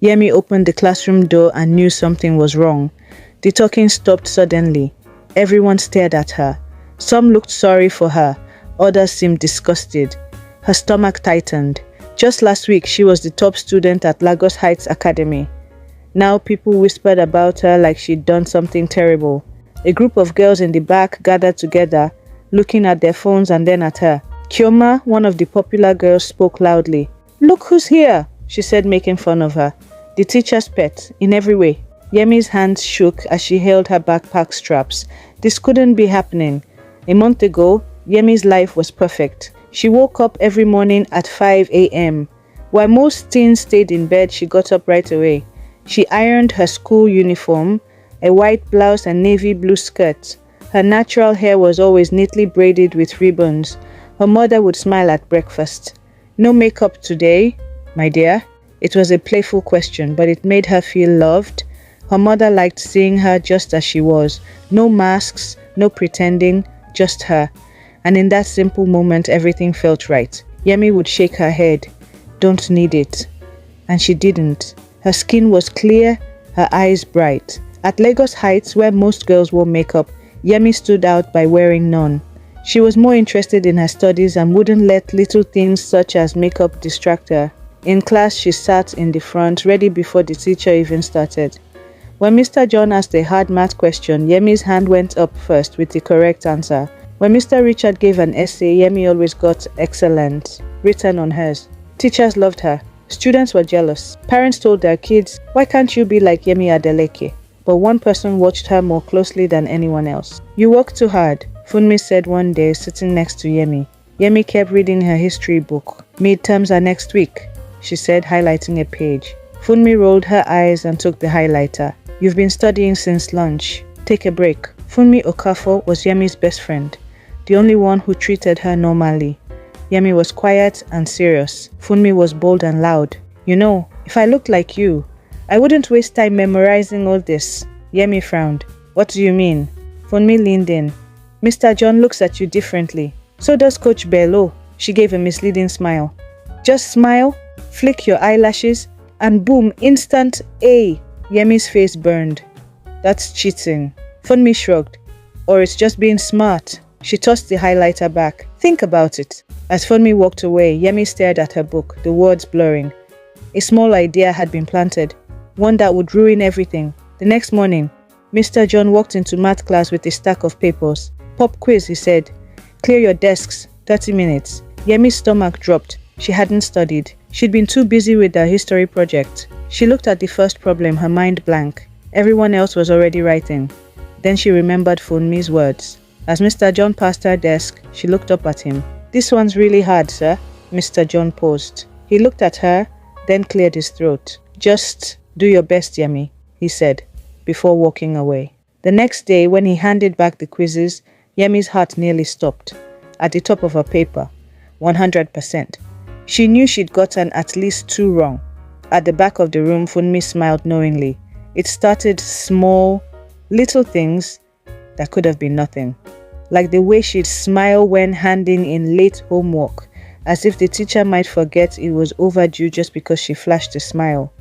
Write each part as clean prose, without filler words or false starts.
Yemi opened the classroom door and knew something was wrong. The talking stopped suddenly. Everyone stared at her. Some looked sorry for her, others seemed disgusted. Her stomach tightened. Just last week, she was the top student at Lagos Heights Academy. Now people whispered about her like she'd done something terrible. A group of girls in the back gathered together, looking at their phones and then at her. Chioma, one of the popular girls, spoke loudly. "Look who's here," she said, making fun of her. The teacher's pet, in every way. Yemi's hands shook as she held her backpack straps. This couldn't be happening. A month ago, Yemi's life was perfect. She woke up every morning at 5 a.m. While most teens stayed in bed, she got up right away. She ironed her school uniform, a white blouse and navy blue skirt. Her natural hair was always neatly braided with ribbons. Her mother would smile at breakfast. "No makeup today, my dear?" It was a playful question, but it made her feel loved. Her mother liked seeing her just as she was. No masks, no pretending, just her. And in that simple moment, everything felt right. Yemi would shake her head. "Don't need it." And she didn't. Her skin was clear, her eyes bright. At Lagos Heights, where most girls wore makeup, Yemi stood out by wearing none. She was more interested in her studies and wouldn't let little things such as makeup distract her. In class, she sat in the front, ready before the teacher even started. When Mr. John asked a hard math question, Yemi's hand went up first with the correct answer. When Mr. Richard gave an essay, Yemi always got excellent written on hers. Teachers loved her. Students were jealous. Parents told their kids, "Why can't you be like Yemi Adeleke?" But one person watched her more closely than anyone else. "You work too hard," Funmi said one day, sitting next to Yemi. Yemi kept reading her history book. "Midterms are next week," she said, highlighting a page. Funmi rolled her eyes and took the highlighter. "You've been studying since lunch. Take a break." Funmi Okafor was Yemi's best friend, the only one who treated her normally. Yemi was quiet and serious. Funmi was bold and loud. "You know, if I looked like you, I wouldn't waste time memorizing all this." Yemi frowned. "What do you mean?" Funmi leaned in. "Mr. John looks at you differently. So does Coach Bello." She gave a misleading smile. "Just smile, flick your eyelashes, and boom, instant A." Yemi's face burned. "That's cheating." Funmi shrugged. "Or it's just being smart." She tossed the highlighter back. "Think about it." As Funmi walked away, Yemi stared at her book, the words blurring. A small idea had been planted, one that would ruin everything. The next morning, Mr. John walked into math class with a stack of papers. "Pop quiz," he said. "Clear your desks, 30 minutes. Yemi's stomach dropped. She hadn't studied. She'd been too busy with her history project. She looked at the first problem, her mind blank. Everyone else was already writing. Then she remembered Funmi's words. As Mr. John passed her desk, she looked up at him. "This one's really hard, sir." Mr. John paused. He looked at her, then cleared his throat. "Just do your best, Yemi," he said, before walking away. The next day, when he handed back the quizzes, Yemi's heart nearly stopped. At the top of her paper, 100%. She knew she'd gotten at least 2 wrong. At the back of the room, Funmi smiled knowingly. It started small, little things that could have been nothing. Like the way she'd smile when handing in late homework, as if the teacher might forget it was overdue just because she flashed a smile.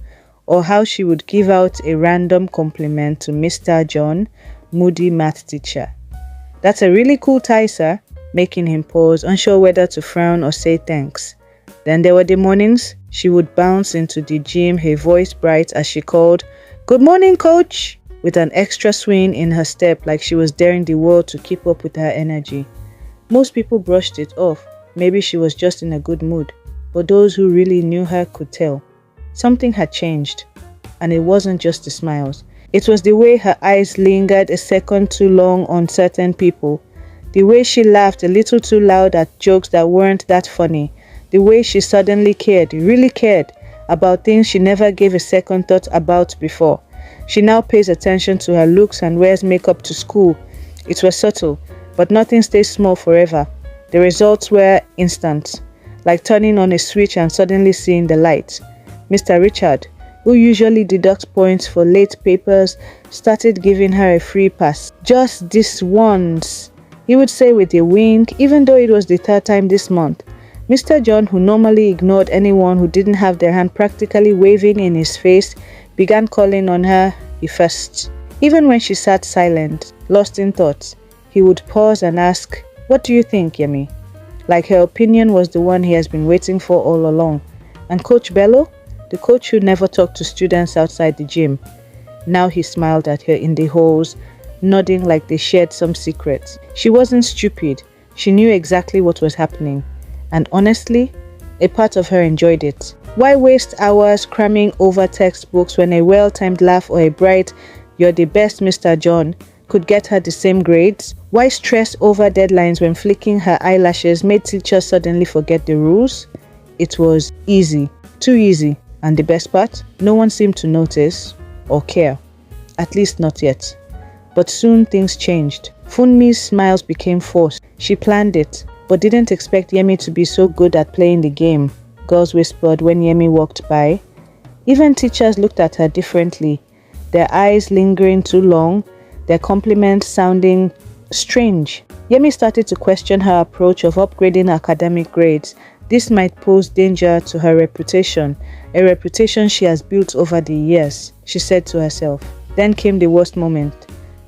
Or how she would give out a random compliment to Mr. John, moody math teacher. "That's a really cool tie, sir," making him pause, unsure whether to frown or say thanks. Then there were the mornings she would bounce into the gym, her voice bright as she called, "Good morning, coach," with an extra swing in her step like she was daring the world to keep up with her energy. Most people brushed it off. Maybe she was just in a good mood. But those who really knew her could tell. Something had changed. And it wasn't just the smiles. It was the way her eyes lingered a second too long on certain people. The way she laughed a little too loud at jokes that weren't that funny. The way she suddenly cared, really cared, about things she never gave a second thought about before. She now pays attention to her looks and wears makeup to school. It was subtle, but nothing stays small forever. The results were instant, like turning on a switch and suddenly seeing the light. Mr. Richard, who usually deducts points for late papers, started giving her a free pass. "Just this once," he would say with a wink, even though it was the 3rd time this month. Mr. John, who normally ignored anyone who didn't have their hand practically waving in his face, began calling on her first. Even when she sat silent, lost in thought, he would pause and ask, "What do you think, Yemi?" Like her opinion was the one he has been waiting for all along. And Coach Bello, the coach who never talked to students outside the gym, now he smiled at her in the halls, nodding like they shared some secrets. She wasn't stupid. She knew exactly what was happening. And honestly, a part of her enjoyed it. Why waste hours cramming over textbooks when a well-timed laugh or a bright, "You're the best, Mr. John," could get her the same grades? Why stress over deadlines when flicking her eyelashes made teachers suddenly forget the rules? It was easy. Too easy. And the best part? No one seemed to notice or care. At least not yet. But soon things changed. Funmi's smiles became forced. She planned it, but didn't expect Yemi to be so good at playing the game, girls whispered when Yemi walked by. Even teachers looked at her differently, their eyes lingering too long, their compliments sounding strange. Yemi started to question her approach of upgrading academic grades. This might pose danger to her reputation, a reputation she has built over the years, she said to herself. Then came the worst moment.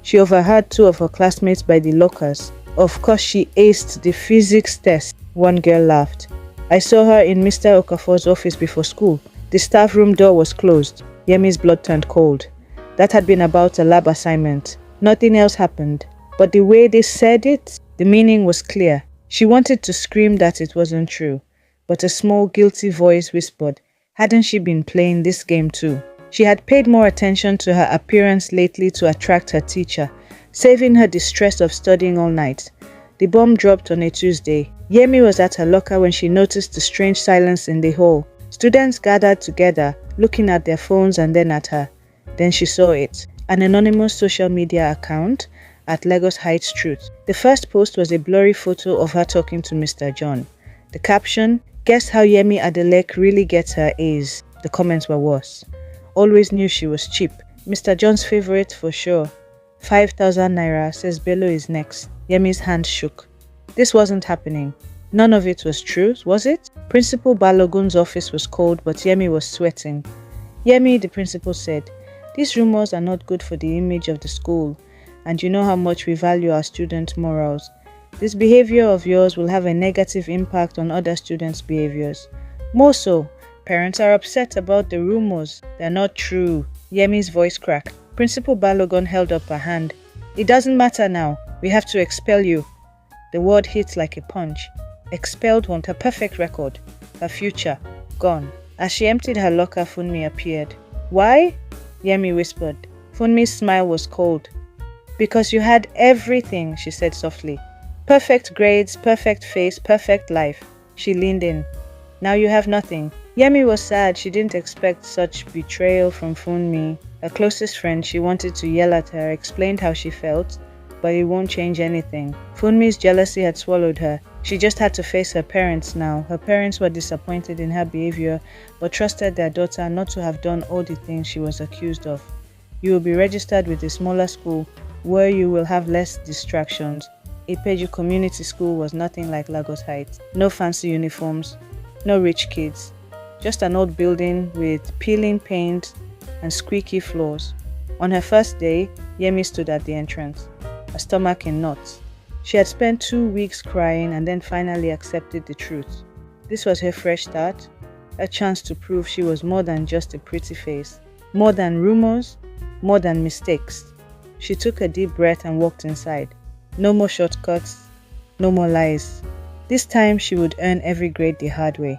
She overheard two of her classmates by the lockers. "Of course she aced the physics test," one girl laughed. "I saw her in Mr. Okafor's office before school. The staff room door was closed." Yemi's blood turned cold. That had been about a lab assignment. Nothing else happened. But the way they said it, the meaning was clear. She wanted to scream that it wasn't true. But a small, guilty voice whispered, hadn't she been playing this game too? She had paid more attention to her appearance lately to attract her teacher, saving her the stress of studying all night. The bomb dropped on a Tuesday. Yemi was at her locker when she noticed the strange silence in the hall. Students gathered together, looking at their phones and then at her. Then she saw it. An anonymous social media account at Lagos Heights Truth. The first post was a blurry photo of her talking to Mr. John. The caption, "Guess how Yemi Adeleke really gets her A's." The comments were worse. "Always knew she was cheap. Mr. John's favorite for sure. 5,000 naira, says Bello is next." Yemi's hand shook. This wasn't happening. None of it was true, was it? Principal Balogun's office was cold, but Yemi was sweating. "Yemi," the principal said, "these rumors are not good for the image of the school, and you know how much we value our students' morals. This behavior of yours will have a negative impact on other students' behaviors. More so, parents are upset about the rumors. They're not true." Yemi's voice cracked. Principal Balogun held up her hand. "It doesn't matter now. We have to expel you." The word hit like a punch. Expelled won her perfect record. Her future, gone. As she emptied her locker, Funmi appeared. "Why?" Yemi whispered. Funmi's smile was cold. "Because you had everything," she said softly. "Perfect grades, perfect face, perfect life." She leaned in. "Now you have nothing." Yemi was sad. She didn't expect such betrayal from Funmi. Her closest friend, she wanted to yell at her, explained how she felt, but it won't change anything. Funmi's jealousy had swallowed her. She just had to face her parents now. Her parents were disappointed in her behavior, but trusted their daughter not to have done all the things she was accused of. "You will be registered with a smaller school, where you will have less distractions." Ipeju Community School was nothing like Lagos Heights. No fancy uniforms, no rich kids. Just an old building with peeling paint and squeaky floors. On her first day, Yemi stood at the entrance, her stomach in knots. She had spent 2 weeks crying and then finally accepted the truth. This was her fresh start, a chance to prove she was more than just a pretty face, more than rumors, more than mistakes. She took a deep breath and walked inside. No more shortcuts, no more lies. This time she would earn every grade the hard way.